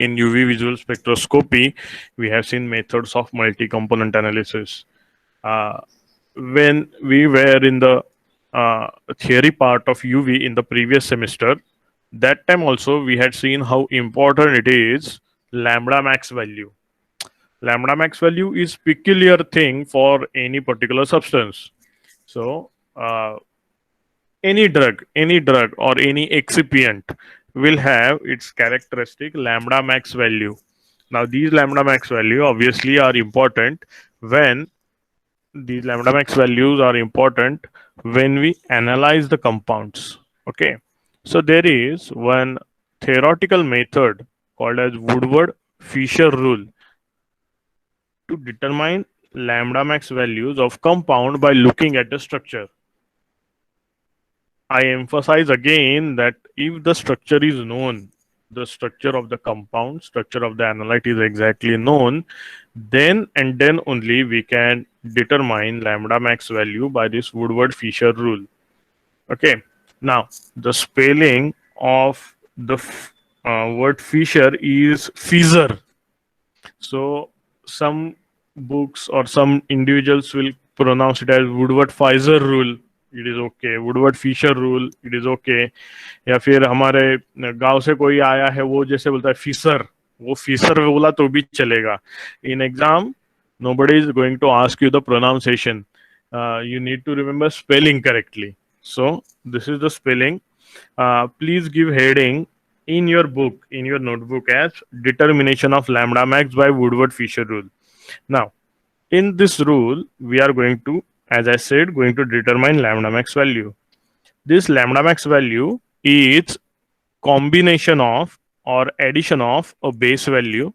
in UV visual spectroscopy, we have seen methods of multi-component analysis. Uh, when we were in the theory part of UV in the previous semester, that time also we had seen how important it is lambda max value. Lambda max value is peculiar thing for any particular substance. So any drug or any excipient will have its characteristic lambda max value. Now these lambda max value obviously are important when these lambda max values are important when we analyze the compounds. Okay, so there is one theoretical method called as Woodward Fisher rule to determine lambda max values of compound by looking at the structure. I emphasize again that if the structure is known, the structure of the compound, structure of the analyte is exactly known, then and then only we can determine lambda max value by this Woodward Fisher rule. Okay, now the spelling of the word Fisher is Fisher. So some books or some individuals will pronounce it as Woodward Fisher rule. It is okay. Woodward Fisher rule. It is okay. या फिर हमारे गांव से कोई आया है वो जैसे बोलता है फिशर, वो फिशर बोला तो भी चलेगा. In exam nobody is going to ask you the pronunciation. You need to remember spelling correctly. So this is the spelling. Please give heading in your book, in your notebook, as determination of lambda max by Woodward Fisher rule. Now, in this rule, we are going to, as I said, going to determine lambda max value. This lambda max value is combination of or addition of a base value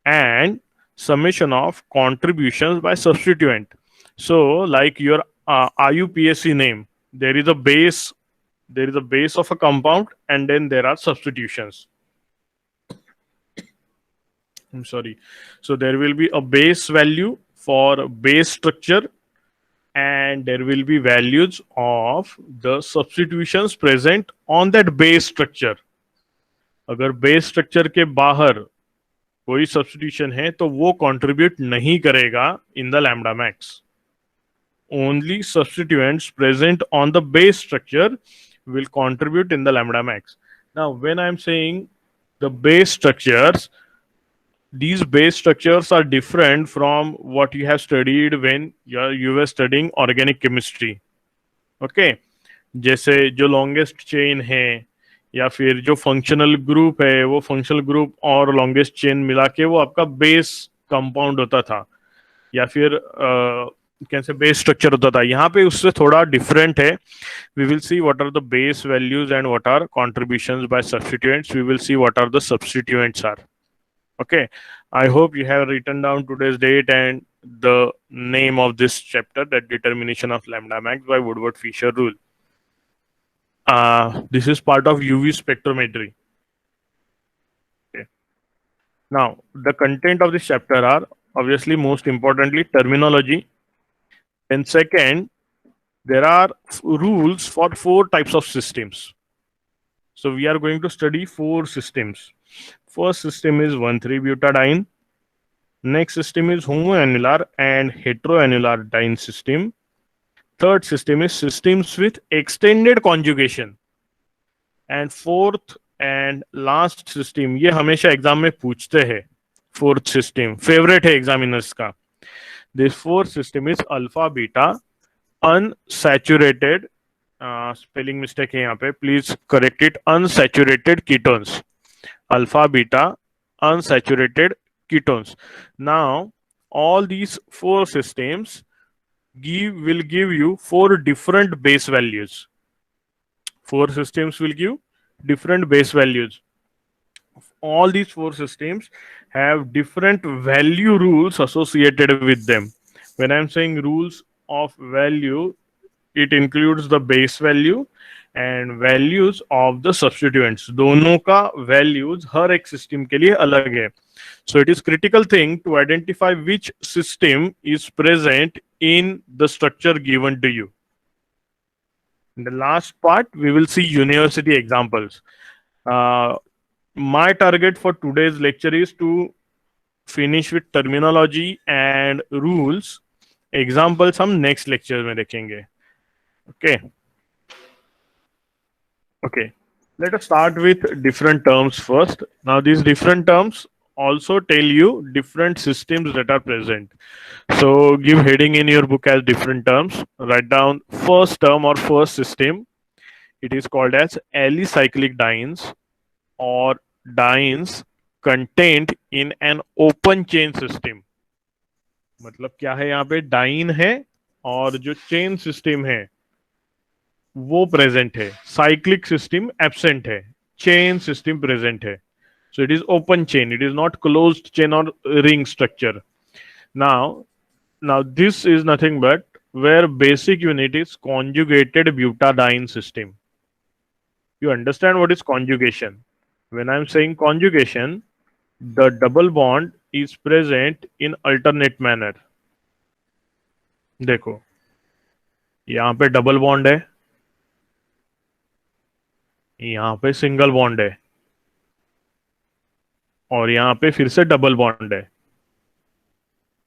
and summation of contributions by substituent. So, like your IUPAC name, there is a base, there is a base of a compound, and then there are substitutions. I'm sorry. So there will be a base value for base structure, and there will be values of the substitutions present on that base structure. अगर base structure के बाहर कोई substitution है तो वो contribute नहीं करेगा in the lambda max. Only substituents present on the base structure will contribute in the lambda max. Now, when I'm saying the base structures, these base structures are different from what you have studied when you were studying organic chemistry. Okay, जैसे जो longest chain है या फिर जो functional group है वो functional group और longest chain मिला के वो आपका बेस कंपाउंड होता था या फिर कैसे बेस स्ट्रक्चर होता था. यहाँ पे उससे थोड़ा डिफरेंट है. We will see what are the base values and what are contributions by substituents. We will see what are the substituents are. Okay, I hope you have written down today's date and the name of this chapter, that determination of lambda max by Woodward Fisher rule. This is part of UV spectrometry. Okay. Now, the content of this chapter are obviously most importantly terminology. And second, there are rules for 4 types of systems. So we are going to study 4 systems. First system is 1,3-butadiene. Next system is homoannular and heteroannular diene system. Third system is systems with extended conjugation. And fourth and last system, ये हमेशा exam में पूछते हैं. Fourth system, favorite है examiners का. This fourth system is alpha beta unsaturated. Spelling mistake है यहाँ पे. Please correct it. Unsaturated ketones. Alpha beta unsaturated ketones. Now, all these 4 systems will give you 4 different base values. 4 systems will give different base values. All these 4 systems have different value rules associated with them. When I'm saying rules of value, it includes the base value and values of the substituents. दोनों का values हर एक system के लिए अलग है. So it is critical thing to identify which system is present in the structure given to you. In the last part, we will see university examples. My target for today's lecture is to finish with terminology and rules. Examples हम next lecture में देखेंगे. Okay. Okay. Let us start with different terms first. Now, these different terms also tell you different systems that are present. So, give heading in your book as different terms. Write down first term or first system. It is called as alicyclic dienes or dienes contained in an open chain system. मतलब क्या है यहाँ पे dine है और जो chain system है वो प्रेजेंट है. साइक्लिक सिस्टम एब्सेंट है. चेन सिस्टम प्रेजेंट है. So it is open chain. It is not closed chain or ring structure. Now this is nothing but where basic unit is conjugated butadiene system. You understand what is conjugation? When I'm saying conjugation, the double bond is present in alternate manner. देखो यहाँ पे double bond है, यहाँ पे single bond है और यहाँ पे फिर से डबल बॉन्ड है.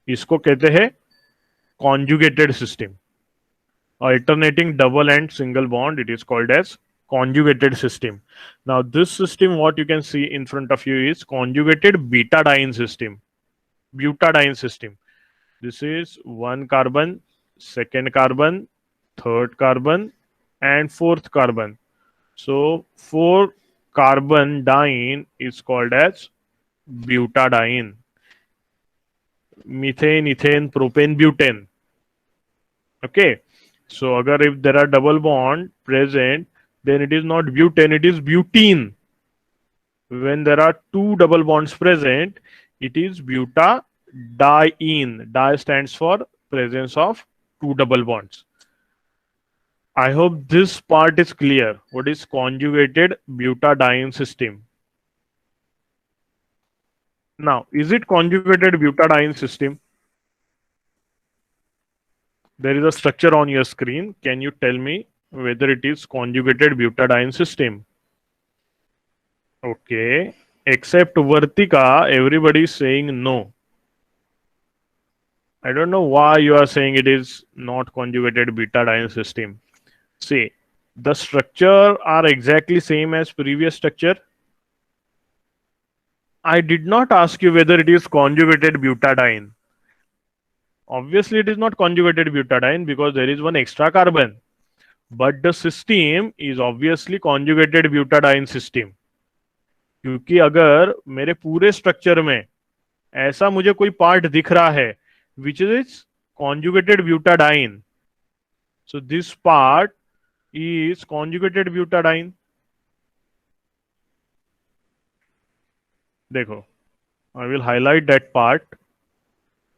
इसको कहते हैं conjugated system. Alternating double and single bond, it is called as conjugated system. Now this system, what you can see in front of you is conjugated betadiene system. Butadiene system. This is one carbon, second carbon, third carbon, and fourth carbon. So four carbon diene is called as butadiene. Methane, ethane, propane, butane. Okay. So agar if there are double bond present, then it is not butane, it is butene. When there are two double bonds present, it is butadiene. Di stands for presence of two double bonds. I hope this part is clear. What is conjugated butadiene system? Now, is it conjugated butadiene system? There is a structure on your screen. Can you tell me whether it is conjugated butadiene system? Okay. Except Vartika, everybody is saying no. I don't know why you are saying it is not conjugated betadiene system. See, the structure are exactly same as previous structure. I did not ask you whether it is conjugated butadiene. Obviously, it is not conjugated butadiene because there is one extra carbon. But the system is obviously conjugated butadiene system. क्योंकि अगर मेरे पूरे structure में ऐसा मुझे कोई part दिख रहा है which is conjugated butadiene, so this part is conjugated butadiene. देखो, I will highlight that part.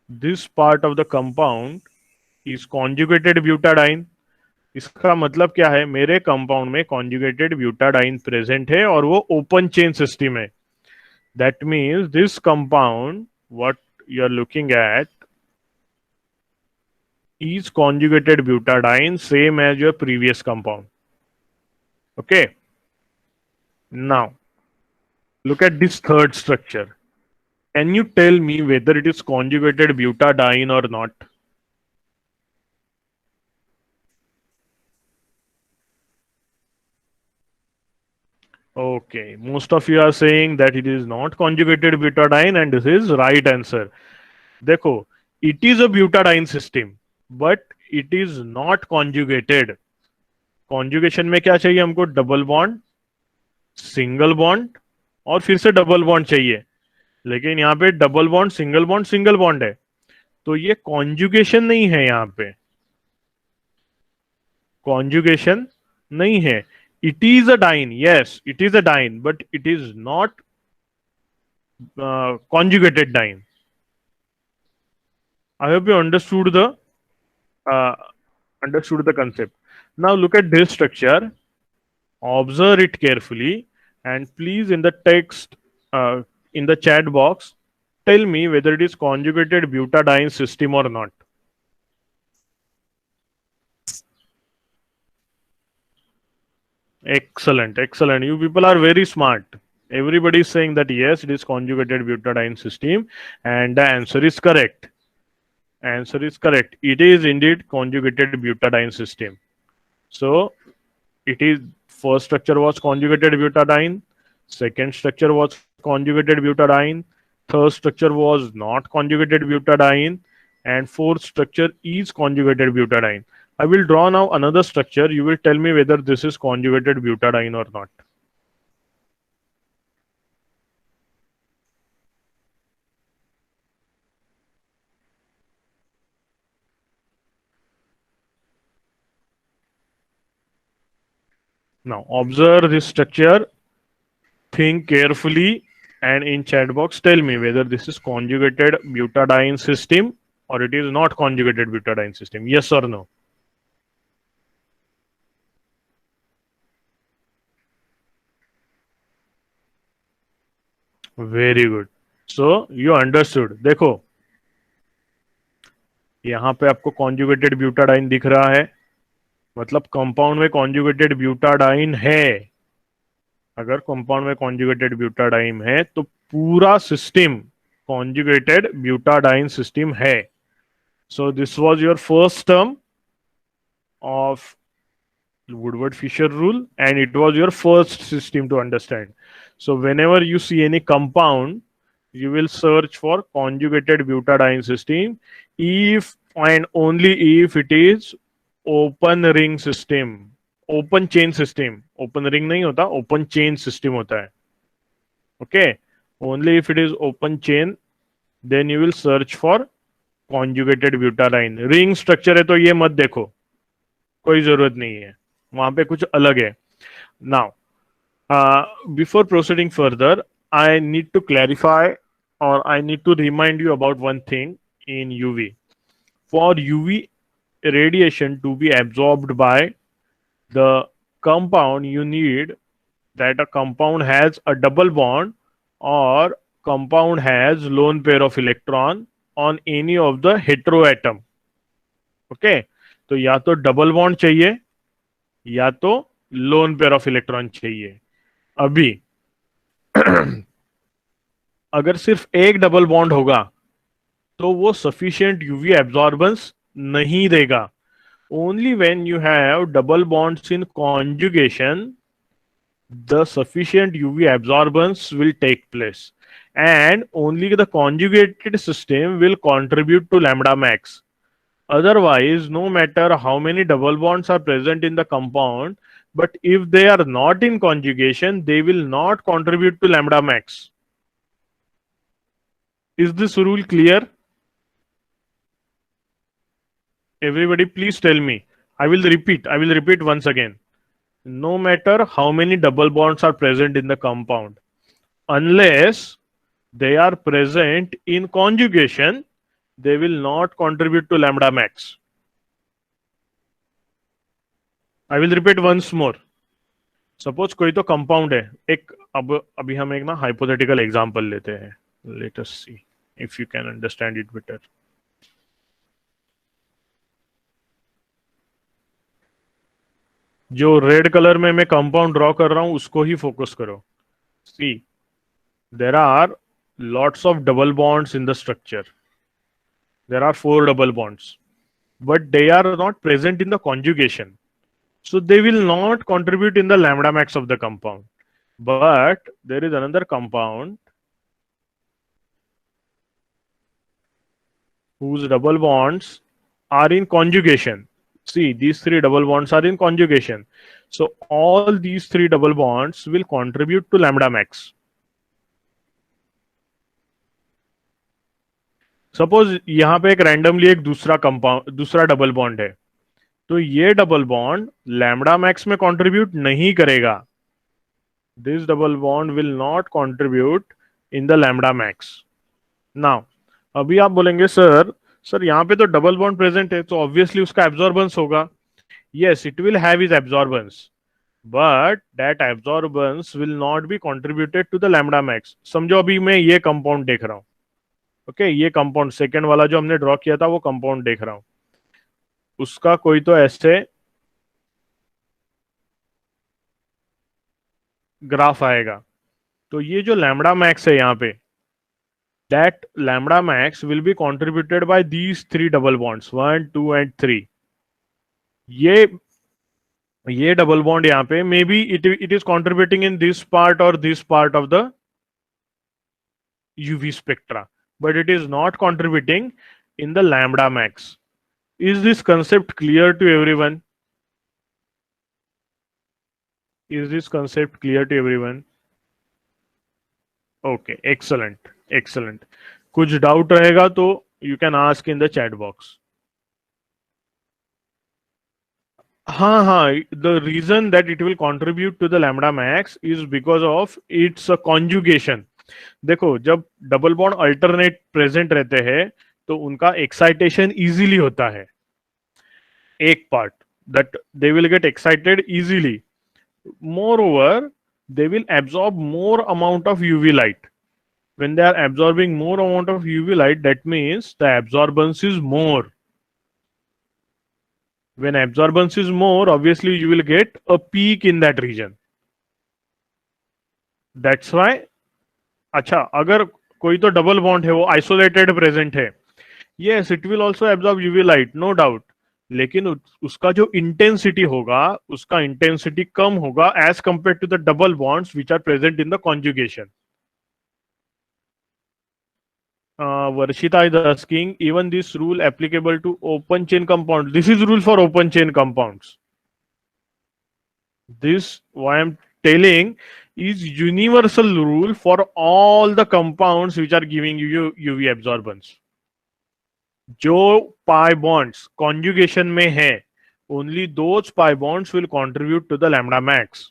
This part of the compound is conjugated butadiene. इसका मतलब क्या है, मेरे कंपाउंड में कॉन्जुगेटेड ब्यूटाडाइन प्रेजेंट है और वो ओपन चेन सिस्टम है. That means this compound what you are looking at is conjugated butadiene, same as your previous compound. Okay. Now, look at this third structure. Can you tell me whether it is conjugated butadiene or not? Okay, most of you are saying that it is not conjugated butadiene, and this is right answer. देखो, it is a butadiene system, but it is not conjugated. Conjugation में क्या चाहिए हमको? Double bond, single bond और फिर से double bond चाहिए. लेकिन यहाँ पे डबल बॉन्ड, सिंगल बॉन्ड है, तो ये कॉन्जुगेशन नहीं है. यहाँ पे कॉन्जुगेशन नहीं है. It is a diene, yes it is a diene, but it is not conjugated diene. I hope you understood the concept. Now look at this structure. Observe it carefully, and please in the text in the chat box tell me whether it is conjugated butadiene system or not. Excellent, excellent. You people are very smart. Everybody is saying that yes, it is conjugated butadiene system, and the answer is correct. Answer is correct. It is indeed conjugated butadiene system. So it is, first structure was conjugated butadiene, second structure was conjugated butadiene, third structure was not conjugated butadiene, and fourth structure is conjugated butadiene. I will draw now another structure. You will tell me whether this is conjugated butadiene or not. Now observe this structure, think carefully, and in chat box tell me whether this is conjugated butadiene system or it is not conjugated butadiene system. Yes or no? Very good. So you understood. देखो यहाँ पे आपको conjugated butadiene दिख रहा है, मतलब compound में conjugated butadiene है. अगर कंपाउंड में कॉन्जुगेटेड ब्यूटाडाइन है तो पूरा सिस्टम कॉन्जुगेटेड ब्यूटाडाइन सिस्टम है. So this was your first term of Woodward-Fisher rule, and it was your first system to understand. So whenever you see any compound, you will search for conjugated butadiene system if and only if it is open ring system, open chain system. Open ring नहीं होता, open chain system होता है. Okay, only if it is open chain, then you will search for conjugated butadiene. Ring structure है तो ये मत देखो, कोई जरूरत नहीं है, वहां पे कुछ अलग है. Now before proceeding further, I need to clarify or I need to remind you about one thing in UV. For UV radiation to be absorbed by the compound, you need that a compound has a double bond or compound has lone pair of electron on any of the heteroatom. Okay, तो या तो double bond चाहिए या तो lone pair of electron चाहिए. अभी अगर सिर्फ एक डबल बॉन्ड होगा तो वो सफिशिएंट यूवी एब्जॉर्बेंस नहीं देगा. Only when you have double bonds in conjugation the sufficient UV absorbance will take place, and only the conjugated system will contribute to lambda max. Otherwise, no matter how many double bonds are present in the compound, but if they are not in conjugation, they will not contribute to lambda max. Is this rule clear? Everybody, please tell me. I will repeat. I will repeat once again. No matter how many double bonds are present in the compound, unless they are present in conjugation, they will not contribute to lambda max. I will repeat once more. Suppose कोई तो compound है एक. अब अभी हम एक ना hypothetical example लेते हैं. Late us see if you can understand it better. जो रेड कलर में मैं कंपाउंड ड्रॉ कर रहा हूं उसको ही फोकस करो. See, there are lots of double bonds in the structure. There are 4 double bonds, but they are not present in the conjugation. So they will not contribute in the lambda max of the compound. But there is another compound whose double bonds are in conjugation. See, these 3 double bonds are in conjugation. So all these 3 double bonds will contribute to lambda max. Suppose यहां पे एक randomly एक दूसरा compound, दूसरा double bond है, तो ये double bond lambda max में कंट्रीब्यूट नहीं करेगा. This double bond will not contribute in the lambda max. Now अभी आप बोलेंगे सर यहाँ पे तो डबल बॉन्ड प्रेजेंट है तो ऑब्वियसली उसका एब्जॉर्बेंस होगा. yes, it will have its absorbance, but that absorbance will not be contributed to the lambda max. समझो अभी मैं ये कंपाउंड देख रहा हूँ. ओके, ये कंपाउंड सेकेंड वाला जो हमने ड्रॉ किया था वो कंपाउंड देख रहा हूं. उसका कोई तो ऐसे ग्राफ आएगा. तो ये जो लैम्बडा मैक्स है यहाँ पे, that lambda max will be contributed by these three double bonds, 1 2 and 3. ये डबल बॉन्ड यहाँ पे may be it is contributing in this part और this part of the UV spectra, but it is not contributing in the lambda max. Is this concept clear to everyone? Is this concept clear to everyone? Okay, excellent, excellent. कुछ doubt रहेगा तो you can ask in the chat box. हाँ हाँ, the reason that it will contribute to the lambda max is because of its conjugation. देखो, जब double bond alternate present रहते हैं तो उनका एक्साइटेशन इजीली होता है. एक part that they will get excited easily. Moreover, they will absorb more amount of UV light. When they are absorbing more amount of UV light, that means the absorbance is more. When absorbance is more, obviously you will get a peak in that region. That's why. अच्छा, अगर कोई तो double bond है, वो isolated present है, yes it will also absorb UV light, no doubt, लेकिन उसका जो इंटेंसिटी होगा, उसका इंटेंसिटी कम होगा as compare to the double bonds which are present in the conjugation. Varshita is asking, even this rule applicable to open chain compounds? This is rule for open chain compounds. This, why I'm telling, is universal rule for all the compounds which are giving you UV absorbance. जो pi bonds conjugation में है, only those pi bonds will contribute to the lambda max.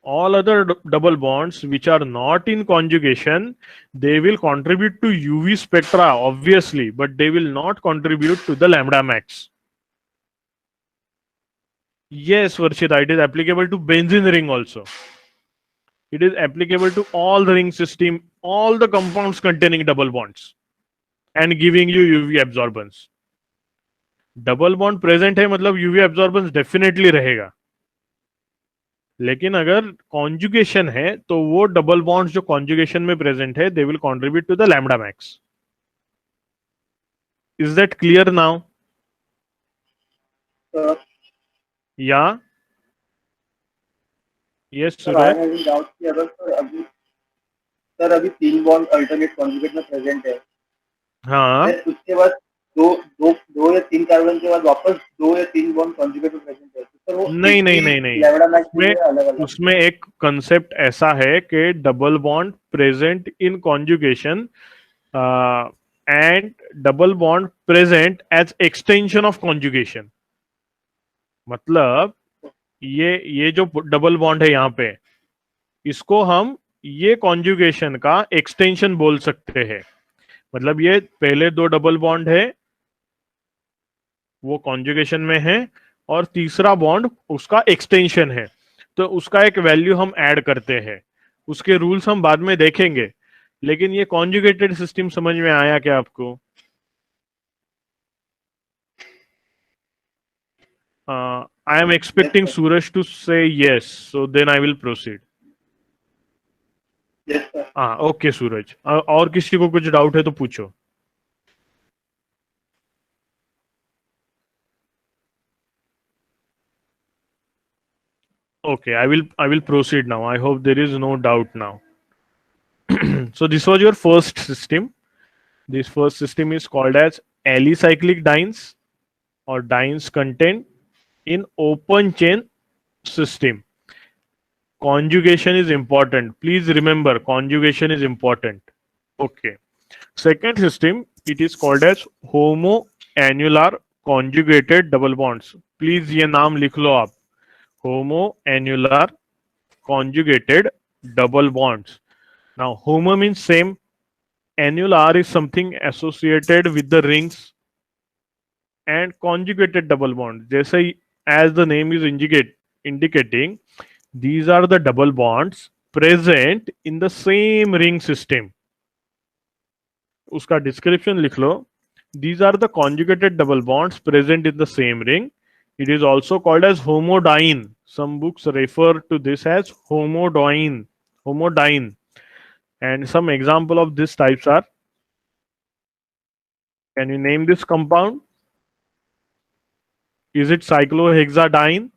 All other double bonds which are not in conjugation, they will contribute to UV spectra obviously, but they will not contribute to the lambda max. Yes, Varshita, it is applicable to benzene ring also. It is applicable to all the ring system, all the compounds containing double bonds and giving you UV absorbance. Double bond present है मतलब UV absorbance definitely रहेगा, लेकिन अगर conjugation है तो वो double bonds जो conjugation में प्रेजेंट है, they will contribute to the lambda max. Is that clear now? Yeah yes Suraj. Sir अभी 3 बॉन्ड अल्टरनेट कॉन्जुगेट में प्रेजेंट है. हाँ, उसके बाद दो या 3 कार्बन के बाद वापस 2 या 3 बॉन्ड कॉन्जुगेट में प्रेजेंट है. तो वो नहीं, उसमें एक कंसेप्ट ऐसा है कि double bond present in conjugation and double bond present as extension of conjugation. मतलब ये जो डबल बॉन्ड है यहाँ पे, इसको हम ये कॉन्जुगेशन का एक्सटेंशन बोल सकते हैं. मतलब ये पहले दो डबल बॉन्ड है, वो कॉन्जुगेशन में है, और तीसरा बॉन्ड उसका एक्सटेंशन है, तो उसका एक वैल्यू हम ऐड करते हैं. उसके रूल्स हम बाद में देखेंगे, लेकिन ये कॉन्जुगेटेड सिस्टम समझ में आया क्या आपको? I am expecting Suraj to say yes, so then I will proceed. हाँ, ओके सूरज. और किसी को कुछ डाउट है तो पूछो. Okay, I will proceed now. I hope there is no doubt now. So this was your first system. This first system is called as alicyclic dienes or dienes contained in open chain system. Conjugation is important. Please remember, conjugation is important. Okay. Second system, it is called as homoannular conjugated double bonds. Please ये नाम लिख लो आप. Homoannular conjugated double bonds. Now, homo means same. Annular is something associated with the rings, and conjugated double bond. जैसे as the name is indicating, these are the double bonds present in the same ring system. उसका description लिख लो. These are the conjugated double bonds present in the same ring It is also called as homodiene. Some books refer to this as homodiene. And some example of these types are, can you name this compound? Is it cyclohexadiene?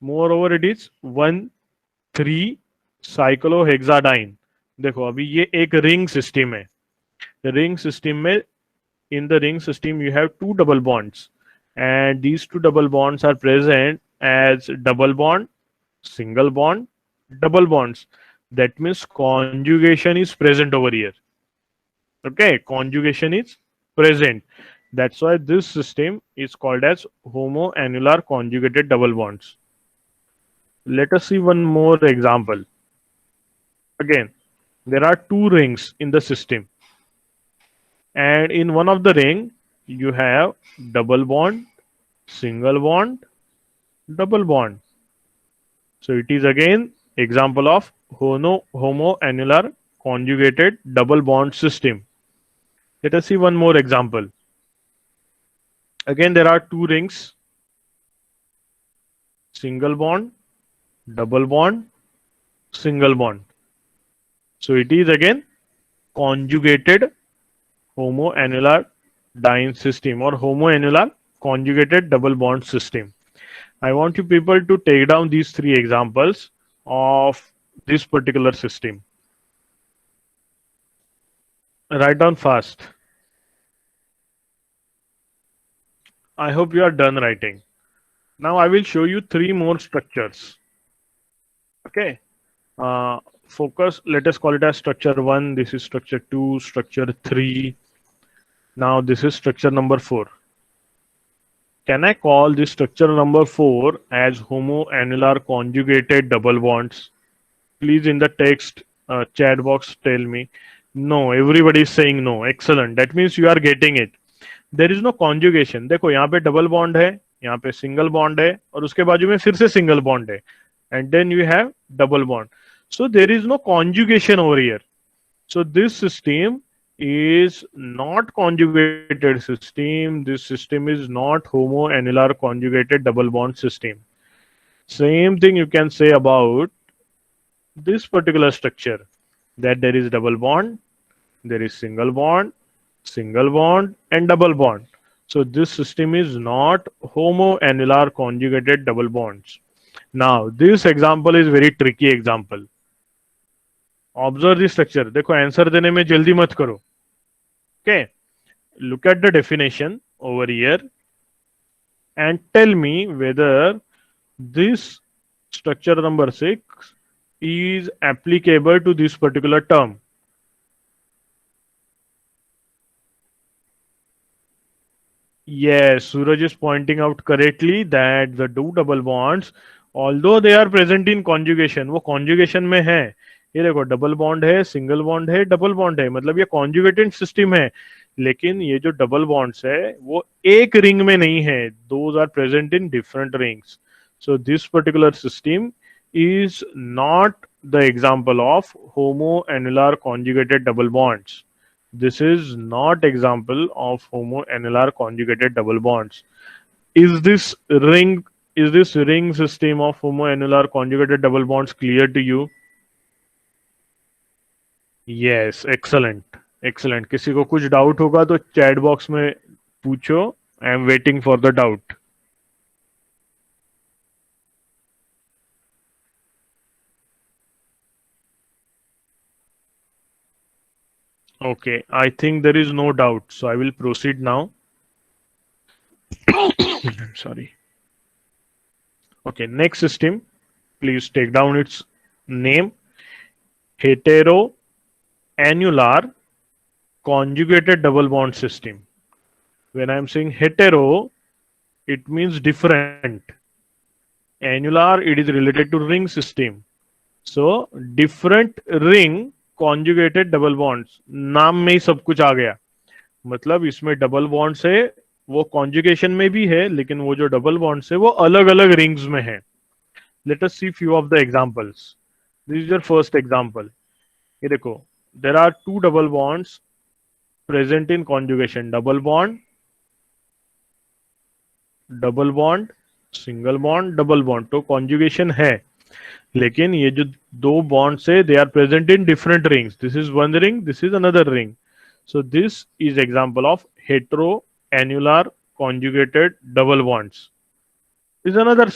Moreover, it is 1,3 cyclohexadiene. देखो अभी ये एक ring system है. Ring system में, in the ring system you have two double bonds, and these two double bonds are present as double bond, single bond, double bonds. That means conjugation is present over here. Okay, conjugation is present. That's why this system is called as homoannular conjugated double bonds. Let us see one more example. Again, there are two rings in the system, and in one of the ring you have double bond, single bond, double bond. So it is again example of homoannular conjugated double bond system. Let us see one more example. Again, there are two rings, single bond, double bond, single bond. So it is again conjugated homoannular diene system or homoannular conjugated double bond system. I want you people to take down these three examples of this particular system. Write down fast. I hope you are done writing. Now I will show you three more structures. Okay. Focus. Let us call it as structure 1. This is structure 2, structure 3. Now this is structure number 4. Can I call this structure number 4 as homoannular conjugated double bonds? Please in the text chat box tell me. No, everybody is saying no. Excellent. That means you are getting it. There is no conjugation. देखो यहाँ पे double bond है, यहाँ पे single bond है, और उसके बाजू में फिर से सिंगल बॉन्ड है, and then you have double bond. So there is no conjugation over here. So this system is not conjugated system. This system is not homoannular conjugated double bond system. Same thing you can say about this particular structure, that there is double bond, there is single bond, and double bond. So this system is not homoannular conjugated double bonds. Now this example is very tricky example. Observe the structure. देखो answer देने में जल्दी मत करो. Okay, look at the definition over here and tell me whether this structure number 6 is applicable to this particular term. Yes, Suraj is pointing out correctly that the two double bonds, although they are present in conjugation, वो conjugation में है. ये देखो double bond है, single bond है, double bond है, मतलब ये कॉन्जुगेटेड सिस्टम है. लेकिन ये जो डबल बॉन्ड्स है वो एक रिंग में नहीं है. Those are present in different rings. So this particular system is not the example of homoannular conjugated double bonds. This is not example of homoannular conjugated double bonds. Is this ring system of homoannular conjugated double bonds clear to you? Yes, excellent. Excellent. किसी को कुछ doubt होगा तो chat box में पूछो. I am waiting for the doubt. Okay, I think there is no doubt, so I will proceed now. I'm sorry. Okay, next system. Please take down its name. Heteroannular conjugated double bond system. When I'm saying hetero, it means different. Annular, it is related to ring system. So different ring conjugated double bonds. नाम में ही सब कुछ आ गया. मतलब इसमें double bonds है, वो conjugation में भी है, लेकिन वो जो डबल बॉन्ड्स है वो अलग अलग रिंग्स में है. Let us see few of the examples. This is your first example. ये देखो, there are two double bonds present in conjugation. Double bond, double bond, single bond, double bond, तो conjugation है। लेकिन ये जो दो बॉन्ड्स है they are present in different rings, this is one ring, this is another ring. So this is example of heteroannular conjugated double bonds. This another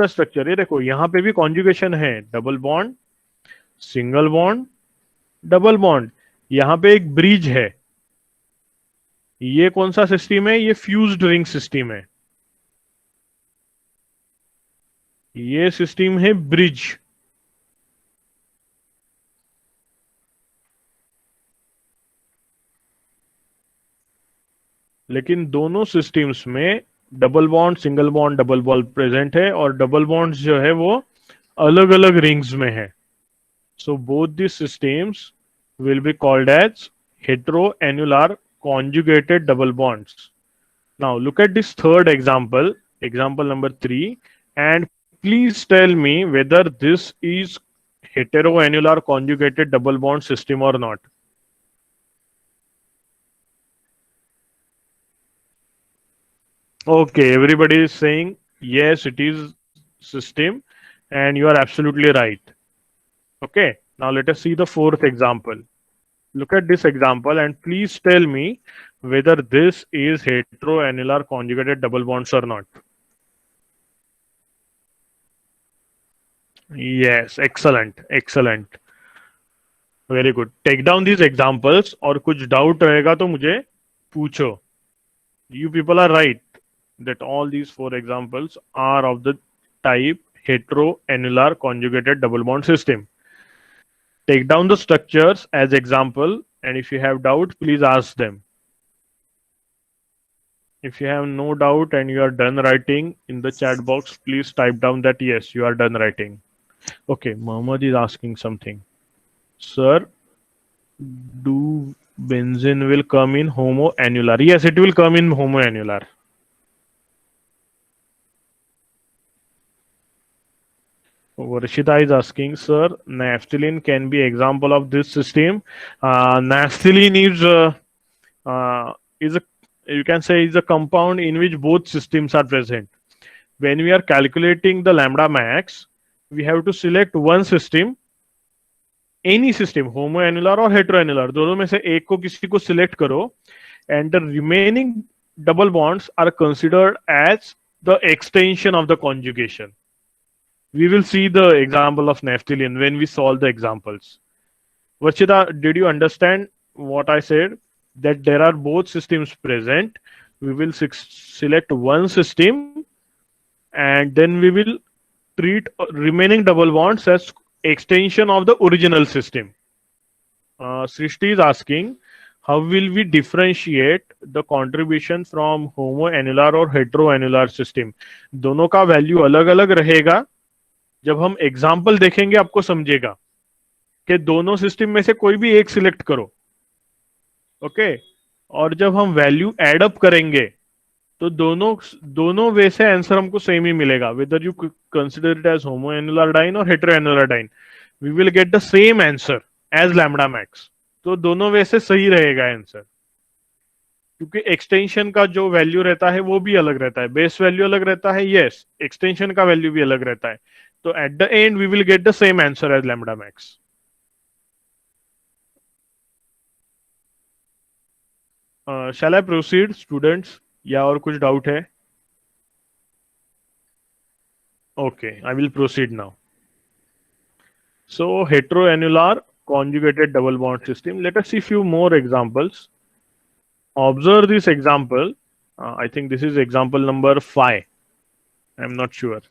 structure, ये देखो यहाँ पे भी कॉन्जुगेशन है, double bond, single bond, double bond. यहाँ पे एक bridge है। ये कौन सा सिस्टम है? ये फ्यूज्ड रिंग सिस्टम है। ये सिस्टम है ब्रिज। लेकिन दोनों सिस्टम्स में double bond, single bond, double bond present है, और डबल बॉन्ड्स जो है वो अलग अलग रिंग्स में है। So both this systems will be called as heteroannular conjugated double bonds. Now look at this third example, example number 3, and please tell me whether this is heteroannular conjugated double bond system or not. Okay, everybody is saying yes, it is system, and you are absolutely right. Okay, now let us see the fourth example. Look at this example and please tell me whether this is heteroannular conjugated double bonds or not. Yes, excellent, excellent. Very good. Take down these examples और कुछ doubt रहेगा तो मुझे पूछो. You people are right that all these four examples are of the type heteroannular conjugated double bond system. Take down the structures as example, and if you have doubt, please ask them. If you have no doubt and you are done writing in the chat box, please type down that yes, you are done writing. Okay, Mohammed is asking something. Sir, do benzene will come in homoannular? Yes, it will come in homoannular. Varshita is asking, sir, naphthalene can be example of this system. Naphthalene is a, you can say, is a compound in which both systems are present. When we are calculating the lambda max, we have to select one system, any system, homoannular or heteroannular, दोनों में से एक को किसी को select करो, and the remaining double bonds are considered as the extension of the conjugation. We will see the example of naphthalene when we solve the examples. Varshita, did you understand what I said? That there are both systems present. We will select one system and then we will treat remaining double bonds as extension of the original system. Srishti is asking, how will we differentiate the contribution from homoannular or heteroannular system? दोनों का value अलग अलग रहेगा. जब हम example देखेंगे आपको समझेगा कि दोनों सिस्टम में से कोई भी एक सिलेक्ट करो. ओके, और जब हम वैल्यू एड अप करेंगे तो दोनों वे से आंसर हमको सेम ही मिलेगा. Whether you consider it as homoannular diene और heteroannular diene, we will get the same answer as lambda max. तो दोनों वे से सही रहेगा आंसर, क्योंकि एक्सटेंशन का जो वैल्यू रहता है वो भी अलग रहता है, बेस वैल्यू अलग रहता है. यस, एक्सटेंशन का वैल्यू भी अलग रहता है. तो at the end we will get the same answer as lambda max. Shall I proceed students, या और कुछ डाउट है? Okay, I will proceed now. So heteroannular conjugated double bond system. Let us see few more examples. Observe this example. I think this is example number 5. I'm not sure.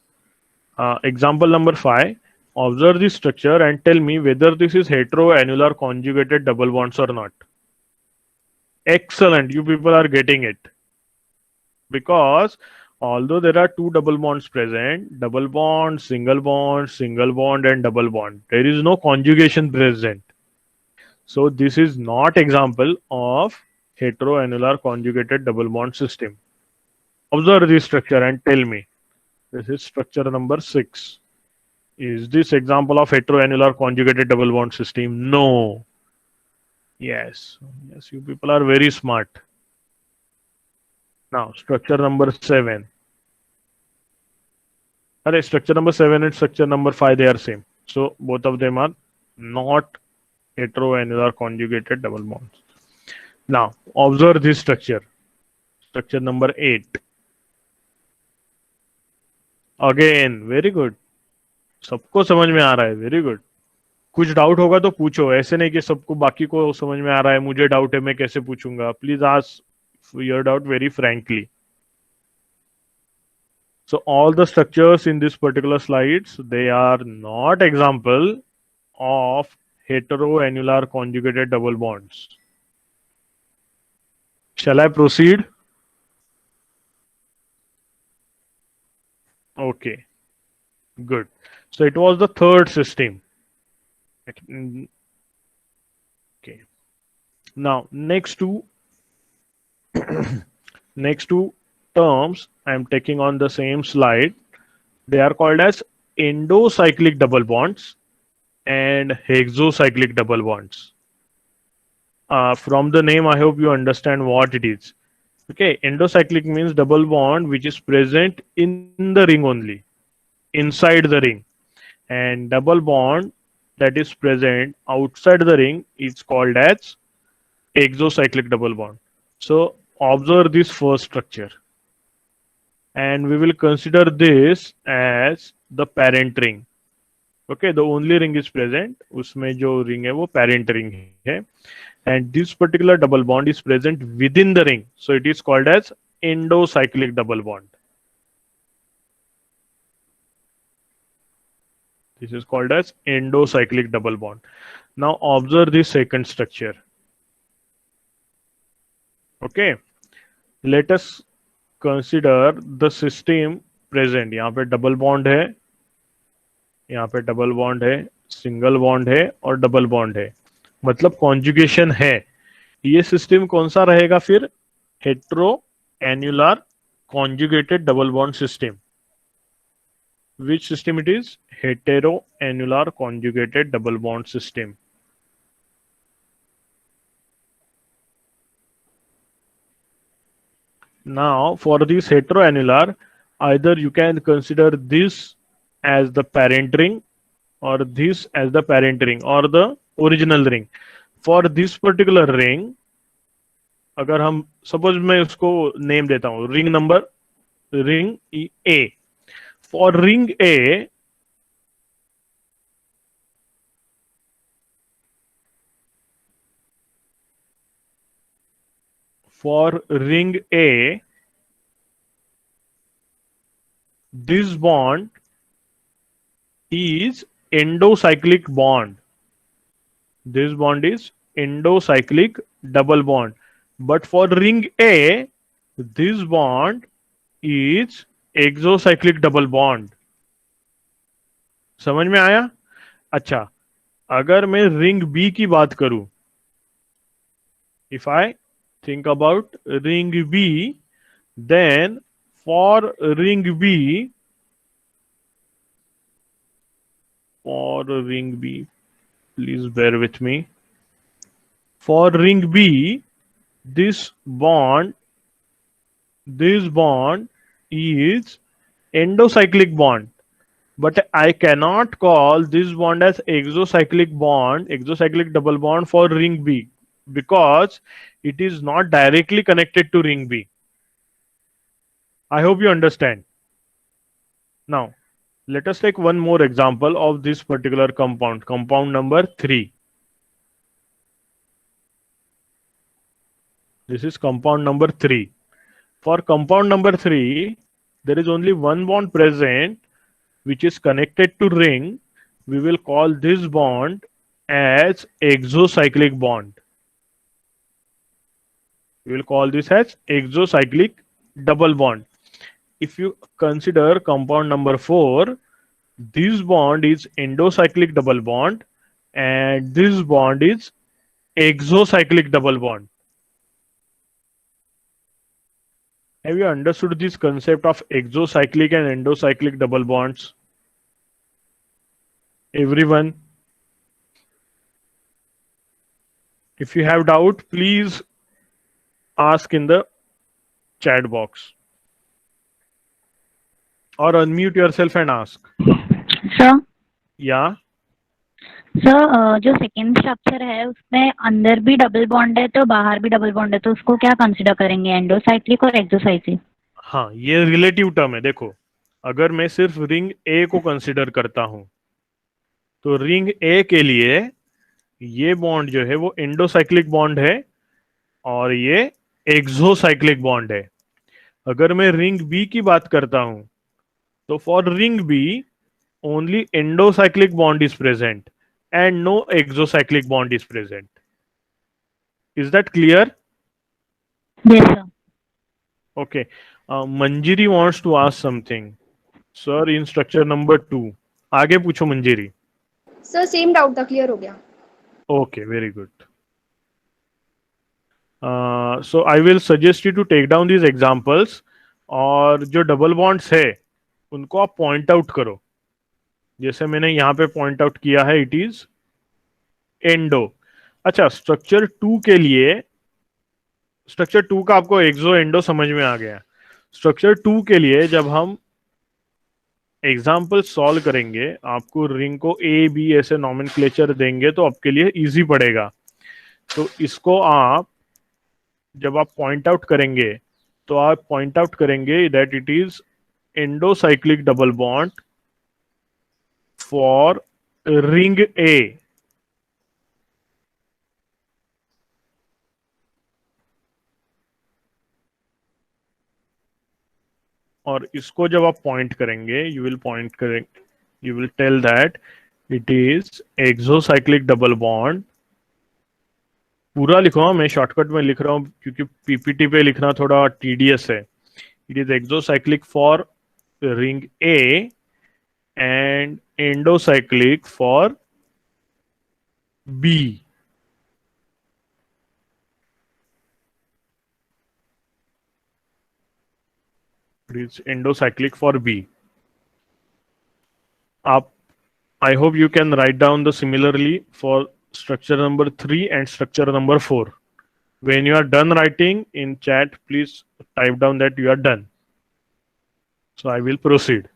Example number 5. Observe this structure and tell me whether this is heteroannular conjugated double bonds or not. Excellent. You people are getting it. Because although there are two double bonds present, double bond, single bond, and double bond, there is no conjugation present. So this is not example of heteroannular conjugated double bond system. Observe this structure and tell me. This is structure number 6. Is this example of heteroannular conjugated double bond system? No. Yes. Yes, you people are very smart. Now, structure number 7. Array, structure number 7 and structure number 5, they are same. So both of them are not heteroannular conjugated double bonds. Now observe this structure. Structure number 8. Again, very good. सबको समझ में आ रहा है, very good. कुछ doubt होगा तो पूछो, ऐसे नहीं कि सबको बाकी को समझ में आ रहा है, मुझे डाउट है मैं कैसे पूछूंगा. Please ask your doubt very frankly. So all the structures in this particular slides, they are not example of heteroannular conjugated double bonds. Shall I proceed? Okay, good. So it was the third system. Okay. Now next two terms I am taking on the same slide. They are called as endocyclic double bonds and hexocyclic double bonds. From the name, I hope you understand what it is. Okay, endocyclic means double bond which is present in the ring only, inside the ring, and double bond that is present outside the ring is called as exocyclic double bond. So observe this first structure, and we will consider this as the parent ring. Okay, the only ring is present, उसमें जो ring है वो parent ring है, and this particular double bond is present within the ring, so it is called as endocyclic double bond. This is called as endocyclic double bond. Now observe this second structure. Okay, let us consider the system present. यहाँ पे double bond है, यहाँ पे double bond है, single bond है और double bond है, मतलब कॉन्जुगेशन है. ये सिस्टम कौन सा रहेगा फिर? Hetero annular conjugated double bond system. Which system it is? Heteroannular conjugated double bond system. Now, for this heteroannular, either you can consider this as the parent ring or this as the parent ring or the original ring. For this particular ring, अगर हम suppose मैं उसको name देता हूं ring number, ring A. For ring A, this bond is endocyclic bond. This bond is endocyclic double bond. But for ring A, this bond is exocyclic double bond. समझ में आया? अच्छा, अगर मैं रिंग बी की बात करूं, if I think about ring B, then for ring B, please bear with me. For ring B, this bond is endocyclic bond, but I cannot call this bond as exocyclic double bond for ring B, because it is not directly connected to ring B. I hope you understand. Now, let us take one more example of this particular compound, compound number 3. This is compound number 3. For compound number 3, there is only one bond present which is connected to ring. We will call this bond as exocyclic bond. We will call this as exocyclic double bond. If you consider compound number 4, this bond is endocyclic double bond and this bond is exocyclic double bond. Have you understood this concept of exocyclic and endocyclic double bonds? Everyone? If you have doubt, please ask in the chat box. or unmute yourself and ask. Sir Yeah. Sir जो second structure है उसमें अंदर भी double bond है तो बाहर भी double bond है, तो उसको क्या कंसिडर करेंगे, एंडोसाइक्लिक और एक्सोसाइक्लिक? हाँ, ये रिलेटिव टर्म है। देखो, अगर मैं सिर्फ रिंग ए को कंसिडर करता हूं, तो रिंग ए के लिए ये बॉन्ड जो है वो एंडोसाइक्लिक बॉन्ड है और ये एक्सोसाइक्लिक बॉन्ड है। अगर मैं रिंग बी की बात करता हूं, तो for ring B only endocyclic bond is present and no exocyclic bond is present. Is that clear? Yes sir. Okay. Manjiri wants to ask something. Sir, in structure number 2. आगे पूछो मंजिरी. Sir same doubt था, clear हो गया। Okay, very good. So I will suggest you to take down these examples और जो double bonds है उनको आप पॉइंट आउट करो। जैसे मैंने यहाँ पे पॉइंट आउट किया है, इट इज एंडो। अच्छा, स्ट्रक्चर 2 के लिए, स्ट्रक्चर 2 का आपको एक्सो एंडो समझ में आ गया। स्ट्रक्चर 2 के लिए जब हम एग्जाम्पल सॉल्व करेंगे, आपको रिंग को ए बी ऐसे नॉमेनक्लेचर देंगे तो आपके लिए इजी पड़ेगा। तो इसको आप जब आप पॉइंट आउट करेंगे, तो आप पॉइंट आउट करेंगे that it is endocyclic double bond for ring A. और इसको जब आप पॉइंट करेंगे, यू विल पॉइंट करेंगे, you will tell that it is exocyclic double bond. पूरा लिखो, हाँ, मैं शॉर्टकट में लिख रहा हूँ क्योंकि पीपीटी पे लिखना थोड़ा टीडियस है। It is exocyclic for ring A and endocyclic for B. It is endocyclic for B. Up, I hope you can write down the similarly for structure number 3 and structure number 4. When you are done writing in chat, please type down that you are done. So I will proceed.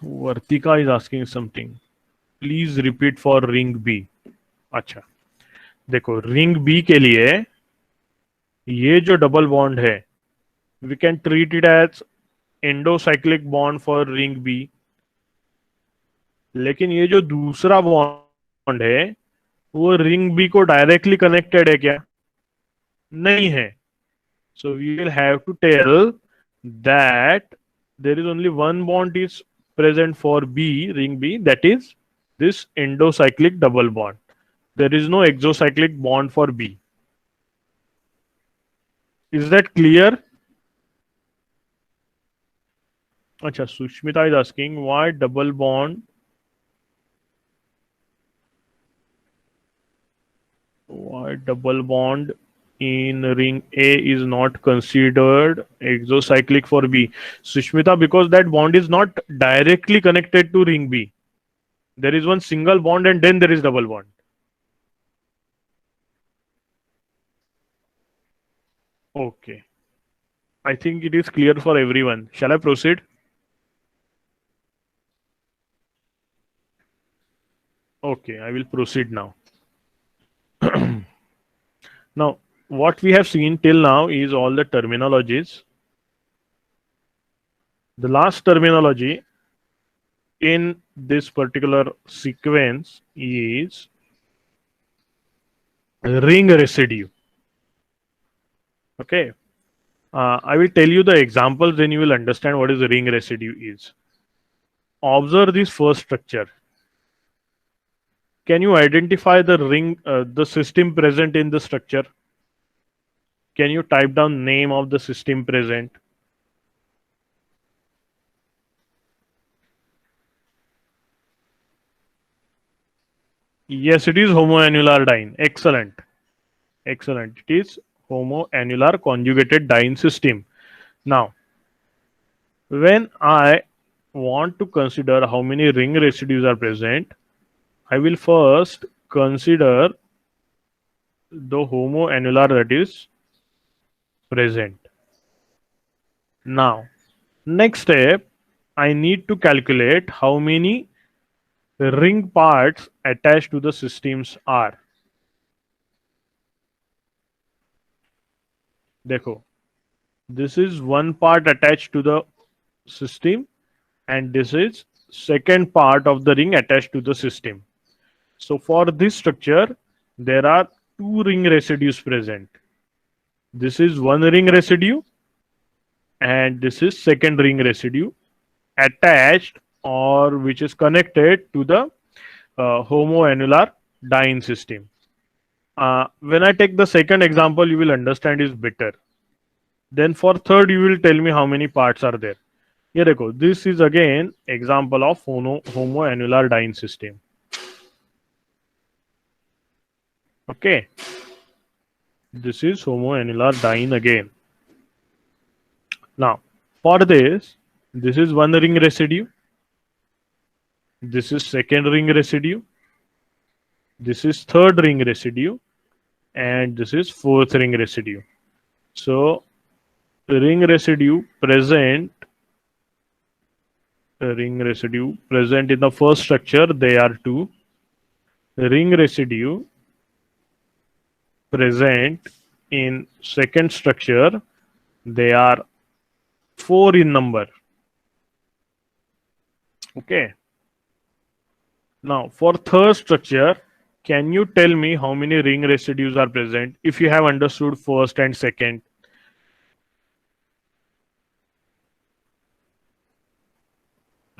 Vartika is asking something. Please repeat for ring B. अच्छा, देखो ring B के लिए ये जो double bond है, we can treat it as endocyclic bond for ring B. लेकिन ये जो दूसरा बॉन्ड है वो रिंग बी को डायरेक्टली कनेक्टेड है क्या? नहीं है। So we will have to tell that there is only one bond is present for B, ring B, that is this endocyclic double bond. There is no exocyclic bond for B. Is that clear? Acha, Sushmita is asking why double bond? Why double bond in ring A is not considered exocyclic for B? Sushmita, because that bond is not directly connected to ring B. There is one single bond and then there is double bond. Okay. I think it is clear for everyone. Shall I proceed? Okay, I will proceed now. Now, what we have seen till now is all the terminologies. The last terminology in this particular sequence is ring residue. Okay. I will tell you the examples, then you will understand what is ring residue is. Observe this first structure. Can you identify the ring, the system present in the structure? Can you type down name of the system present? Yes, it is homoannular diene. Excellent. Excellent. It is homoannular conjugated diene system. Now, when I want to consider how many ring residues are present, I will first consider the homoannular that is present. Now, next step, I need to calculate how many ring parts attached to the systems are. देखो, this is one part attached to the system, and this is second part of the ring attached to the system. So for this structure, there are two ring residues present. This is one ring residue, and this is second ring residue attached or which is connected to the homoannular dyne system. When I take the second example, you will understand is better. Then for third, you will tell me how many parts are there. Here देखो, this is again example of homoannular dyne system. Okay, this is homoannular dyne again. Now, for this is one ring residue. This is second ring residue. This is third ring residue, and this is fourth ring residue. So, ring residue present in the first structure, they are 2. Ring residue present in second structure, they are 4 in number. Okay. Now, for third structure, can you tell me how many ring residues are present if you have understood first and second?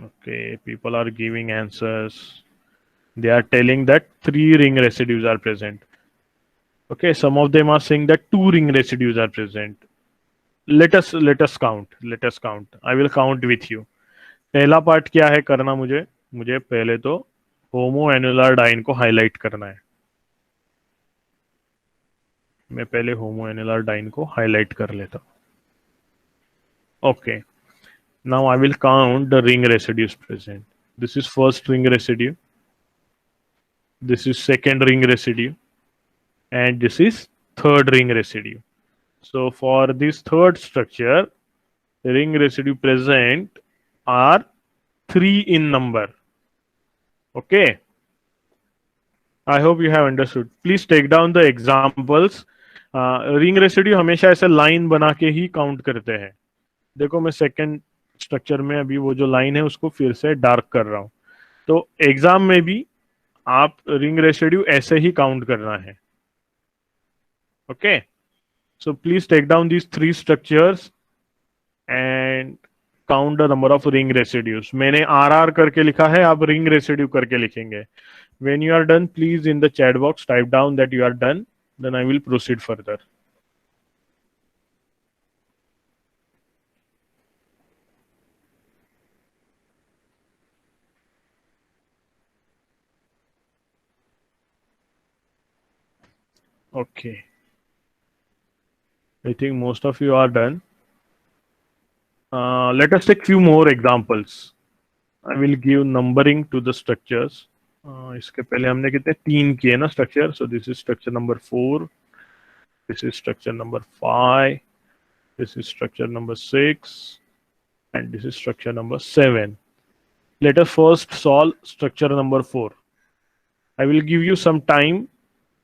Okay, people are giving answers. They are telling that 3 ring residues are present. Okay, some of them are saying that 2 ring residues are present. Let us count. I will count with you. पहला part क्या है करना मुझे पहले तो होमोएन्युलर dine को highlight करना है. मैं पहले होमोएन्युलर डाइन को हाईलाइट कर लेता हूं. Okay, now I will count the ring residues present. This is first ring residue, this is second ring residue, and this is third ring residue. So for this third structure, the ring residue present are 3 in number. Okay, I hope you have understood. Please take down the examples. Ring residue हमेशा ऐसे line बना के ही count करते हैं. देखो, मैं second structure में अभी वो जो लाइन है उसको फिर से डार्क कर रहा हूं. तो एग्जाम में भी आप रिंग रेसिड्यू ऐसे ही काउंट करना है. Okay, so please take down these 3 structures and count the number of ring residues. मैंने RR करके लिखा है, आप रिंग रेसिड्यू करके लिखेंगे. When you are done, please in the chat box type down that you are done. Then I will proceed further. Okay. I think most of you are done. Let us take few more examples. I will give numbering to the structures. इसके पहले हमने कितने 3 किए ना structure. So this is structure number 4, this is structure number 5, this is structure number 6, and this is structure number 7. Let us first solve structure number 4. I will give you some time.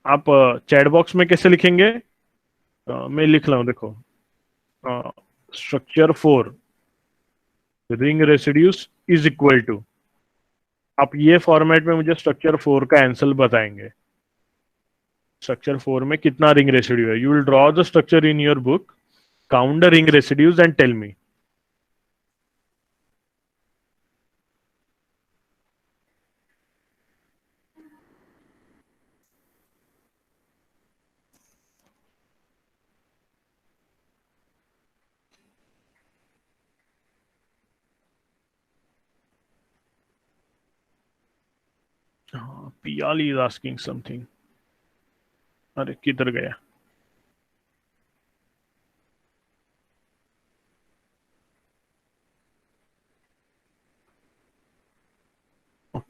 आप chat box में कैसे लिखेंगे? मैं लिख रहा हूं, देखो. Structure 4 ring residues is equal to, आप ये फॉर्मेट में मुझे स्ट्रक्चर 4 का आंसर बताएंगे. स्ट्रक्चर 4 में कितना रिंग रेसिड्यू है? You will draw the structure in your book, count the ring residues and tell me. Piyali is asking something. अरे किधर गया?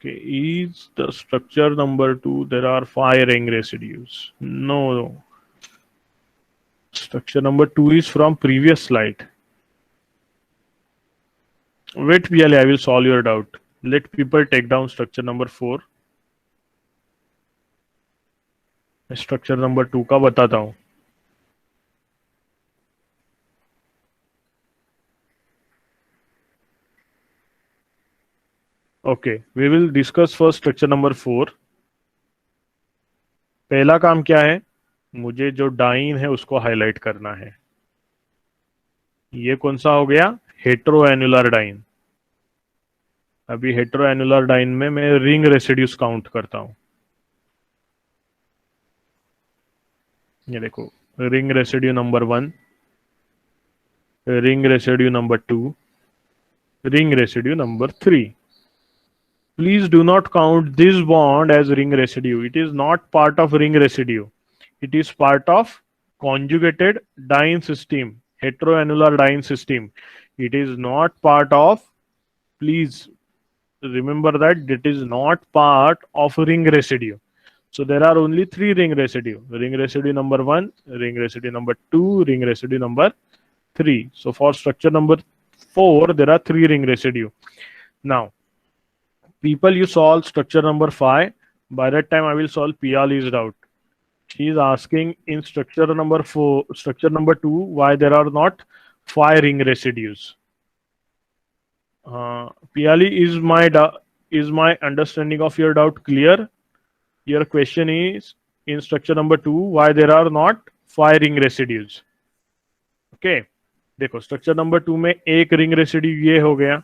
Okay, is the structure number 2 there are 5 ring residues? No. Structure number 2 is from previous slide. Wait, PLA, I will solve your doubt. Let people take down structure number 4. Structure number 2 का बताता हूं. Okay, we will discuss first structure number 4. पहला काम क्या है, मुझे जो dine है उसको हाईलाइट करना है. ये कौन सा हो गया, हेट्रो एनुलर डाइन. अभी हेट्रो एनुलर डाइन में मैं रिंग रेसिड्यूज काउंट करता हूं. ये देखो, ring residue number 1, ring residue number 2, ring residue number 3. Please do not count this bond as ring residue. It is not part of ring residue. It is part of conjugated diene system, heteroannular diene system. It is not part of, please remember that it is not part of ring residue. So there are only 3 ring residue. Ring residue number 1, ring residue number 2, ring residue number 3. So for structure number 4, there are 3 ring residue. Now, people, you solve structure number 5. By that time I will solve Piali's doubt. She is asking in structure number 4, structure number 2, why there are not 5 ring residues. Piali, is my understanding of your doubt clear? Your question is, in structure number 2, why there are not 5 ring residues. Okay, देखो structure number 2 में एक ring residue ये हो गया.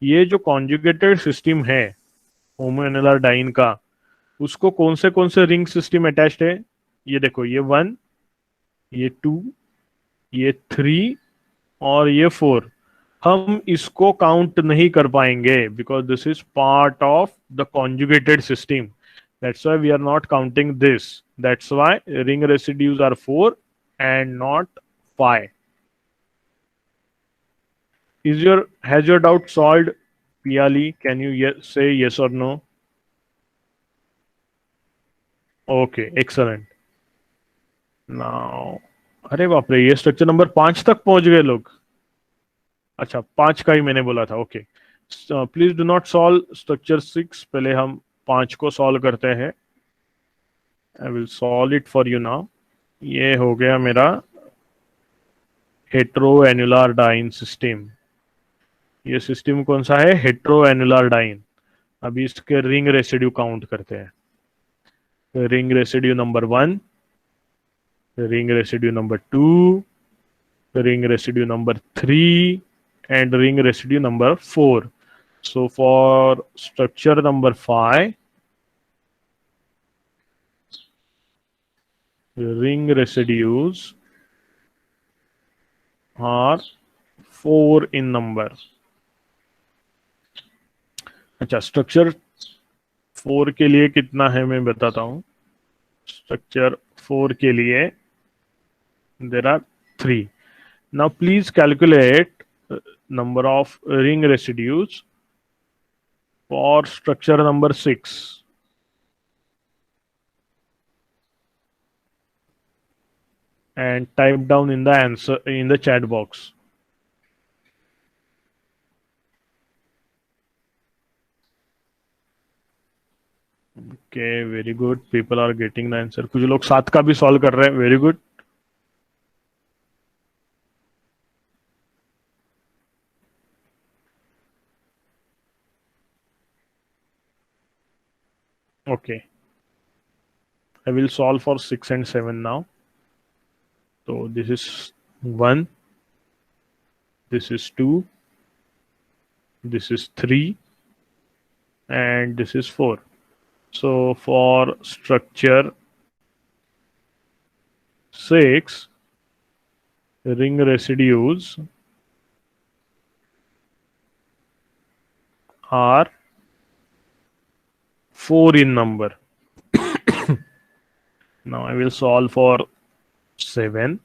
ये जो conjugated system है होमोएनुलर dine का, उसको कौन से रिंग सिस्टम अटैच्ड है, ये देखो, ये 1, ये 2, ये 3 और ये 4. हम इसको काउंट नहीं कर पाएंगे because this is part of the conjugated system. That's why we are not counting this. That's why ring residues are 4 and not 5. Has your doubt solved, Piali? Can you say yes or no? Okay, excellent. Now, अरे बाप रे, ये structure number 5 तक पहुंच गए लोग. अच्छा, 5 का ही मैंने बोला था. Okay, please do not solve structure 6. पहले हम 5 को सॉल्व करते हैं. I will solve it for you now. ये हो गया मेरा हेट्रो एनुलर डाइन सिस्टम. ये सिस्टम कौन सा है, हेट्रो एनुलर डाइन. अभी इसके रिंग रेसिड्यू काउंट करते हैं. Ring residue number 1, ring residue number 2, ring residue number 3, and ring residue number 4. So for structure number 5, ring residues are 4 in number. अच्छा, structure 4 के लिए कितना है मैं बताता हूं. स्ट्रक्चर 4 के लिए there are 3. Now please calculate number of ring residues for structure number 6. And type down in the answer in the chat box. Okay, very good. People are getting the answer. कुछ लोग 7 का भी solve कर रहे हैं. Very good. Okay, I will solve for 6 and 7 now. So this is 1, this is 2, this is 3, and this is 4. So for structure 6, ring residues are 4 in number. Now I will solve for 7.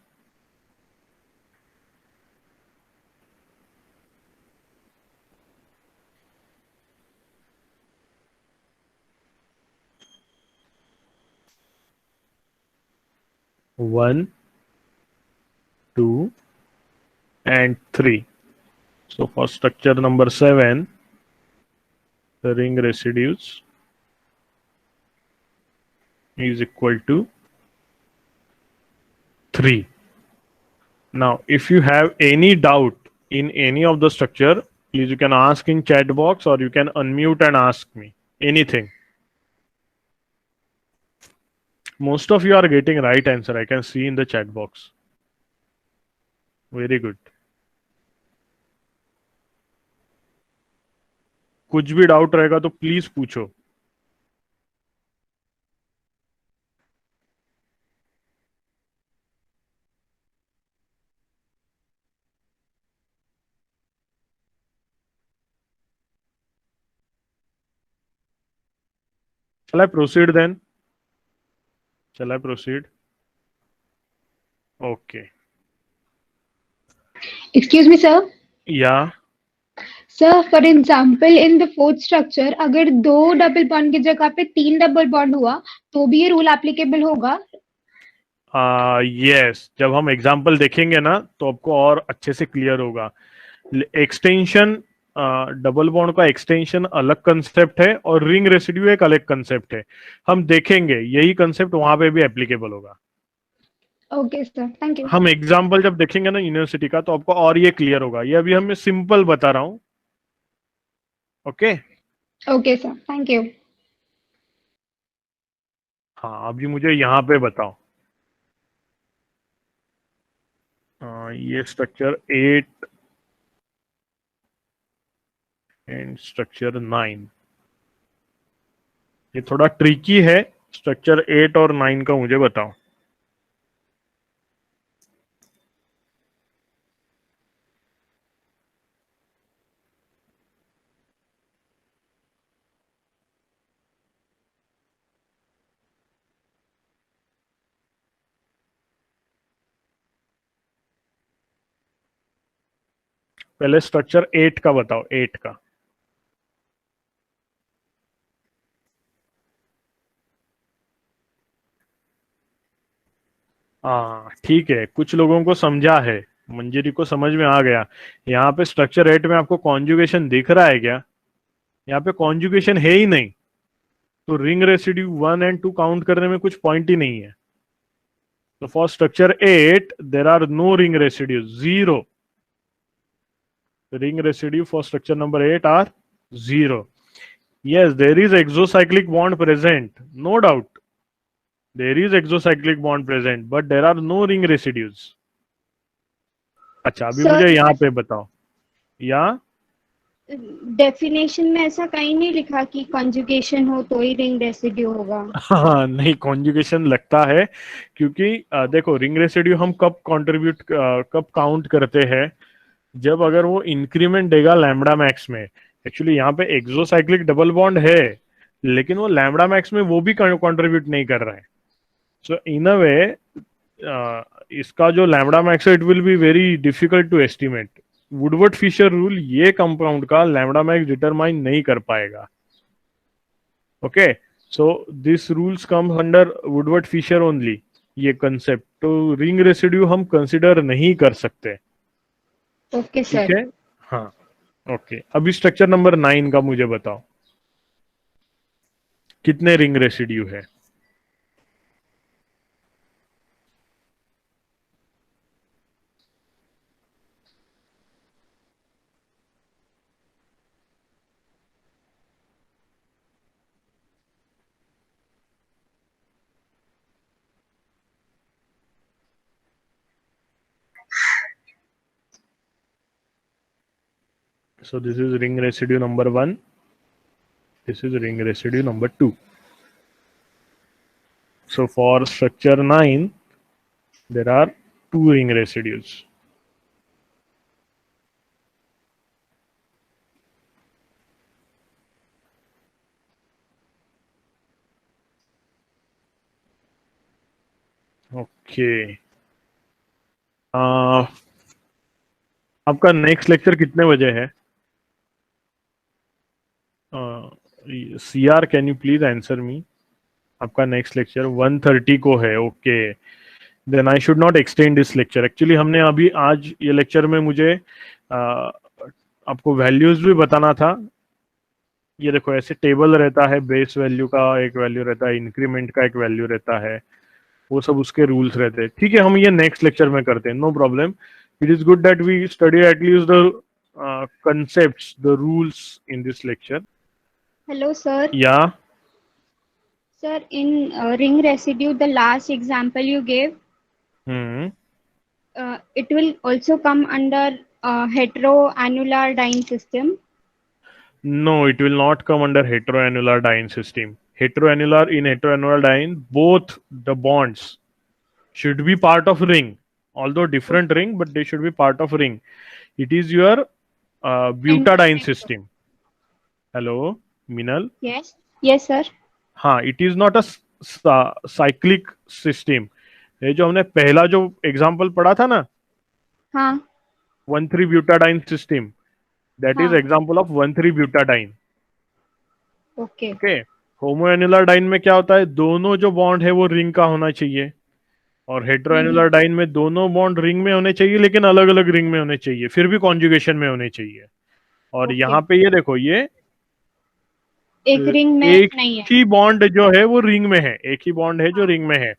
1, 2, and 3. So for structure number 7, the ring residues is equal to 3. Now, if you have any doubt in any of the structure, please you can ask in chat box or you can unmute and ask me anything. Most of you are getting right answer. I can see in the chat box. Very good. कुछ भी doubt रहेगा तो please पूछो. Shall I proceed then? Shall I proceed? Okay. Excuse me, sir. Yeah. Sir, for example, in the fourth structure, अगर 2 double bond की जगह पे 3 double bond हुआ, तो भी ये रूल एप्लीकेबल होगा? यस, जब हम एग्जाम्पल देखेंगे ना तो आपको और अच्छे से क्लियर होगा. एक्सटेंशन, डबल बॉन्ड का एक्सटेंशन अलग कंसेप्ट है और रिंग रेसिड्यू एक अलग कंसेप्ट है. हम देखेंगे यही कंसेप्ट वहां पे भी एप्लीकेबल होगा. Okay sir, thank you. हम एग्जाम्पल जब देखेंगे ना यूनिवर्सिटी का तो आपको और ये क्लियर होगा. ये अभी हमें सिंपल बता रहा हूं. Okay. Okay sir, thank you. हाँ, अभी मुझे यहाँ पे बताओ. ये स्ट्रक्चर 8 एंड स्ट्रक्चर 9, ये थोड़ा ट्रिकी है. स्ट्रक्चर 8 और 9 का मुझे बताओ. पहले स्ट्रक्चर 8 का बताओ. 8 का. हाँ ठीक है, कुछ लोगों को समझा है. मंजरी को समझ में आ गया. यहाँ पे स्ट्रक्चर 8 में आपको कॉन्जुगेशन दिख रहा है क्या? यहाँ पे कॉन्जुगेशन है ही नहीं, तो रिंग रेसिड्यू 1 एंड 2 काउंट करने में कुछ पॉइंट ही नहीं है. तो for structure 8 there are no ring residue, 0. Ring residue for structure number 8 are 0. Yes, there is exocyclic bond present, no doubt. There is exocyclic bond present, but there are no ring residues. अच्छा, अभी Sir, मुझे यहाँ पे बताओ. या definition में ऐसा कहीं नहीं लिखा कि कॉन्जुगेशन हो तो ही रिंग रेसिड्यू होगा. हाँ नहीं, कॉन्जुगेशन लगता है क्योंकि देखो रिंग रेसिड्यू हम कब काउंट करते हैं, जब अगर वो इंक्रीमेंट देगा लैम्बडा मैक्स में. एक्चुअली यहाँ पे एक्सोसाइक्लिक डबल बॉन्ड है लेकिन वो लैम्बडा मैक्स में वो भी कंट्रीब्यूट नहीं कर रहा है. सो इन अ वे इसका जो लैम्बडा मैक्स है it will be very difficult to estimate. Woodward Fisher rule ये कंपाउंड का लैम्बडा मैक्स डिटरमाइन नहीं कर पाएगा. Okay, so this rules come under Woodward Fisher only, ये कंसेप्ट. तो रिंग रेसिड्यू हम कंसिडर नहीं कर सकते. ओके ठीक सर. है. हाँ ओके. अभी स्ट्रक्चर नंबर 9 का मुझे बताओ, कितने रिंग रेसिड्यू है? So this is ring residue number 1. This is ring residue number 2. So for structure 9, there are 2 ring residues. Okay. आपका नेक्स्ट लेक्चर कितने बजे है? CR, can you please answer me? आपका नेक्स्ट लेक्चर 1:30 को है. Okay. Then I should not extend this lecture. Actually हमने अभी आज ये लेक्चर में मुझे आपको वैल्यूज भी बताना था। ये देखो ऐसे टेबल रहता है, बेस वैल्यू का एक वैल्यू रहता है, इंक्रीमेंट का एक वैल्यू रहता है, वो सब उसके रूल्स रहते हैं। ठीक है, हम ये नेक्स्ट लेक्चर में करते हैं, no problem. It is good that we study at least the concepts, the rules in this lecture. Hello, sir. Yeah. Sir, in ring residue, the last example you gave, Hmm. it will also come under heteroannular dyne system. No, it will not come under heteroannular dyne system. Heteroannular dyne, both the bonds should be part of ring, although different ring, but they should be part of ring. It is your butadiene system. Hello, Minal. Yes. Yes, sir. हाँ, it is not a cyclic system. ये जो हमने पहला जो example पढ़ा था ना, हाँ. 1,3-butadiene system, that is हाँ. example of 1,3-butadiene. Okay. Okay, homoannular diene में क्या होता है, दोनों जो बॉन्ड है वो रिंग का होना चाहिए, और हेटेरोएन्युलर डाइन में दोनों बॉन्ड रिंग में होने चाहिए लेकिन अलग अलग रिंग में होने चाहिए, फिर भी कॉन्जुगेशन में होने चाहिए। और Okay. यहाँ पे ये देखो, ये एक रिंग में एक नहीं है. ही बॉन्ड जो है वो रिंग में है, एक ही बॉन्ड है जो रिंग में है,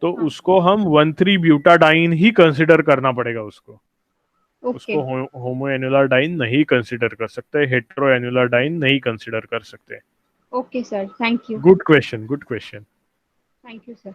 तो हाँ. उसको हम 1,3-ब्यूटाडाइन ही कंसिडर करना पड़ेगा उसको। Okay. उसको होमोएन्युलर डाइन नहीं कंसिडर कर सकते, हेटेरोएन्युलर डाइन नहीं कंसिडर कर सकते। Okay, sir. Thank you. Good question, good question. Thank you, sir.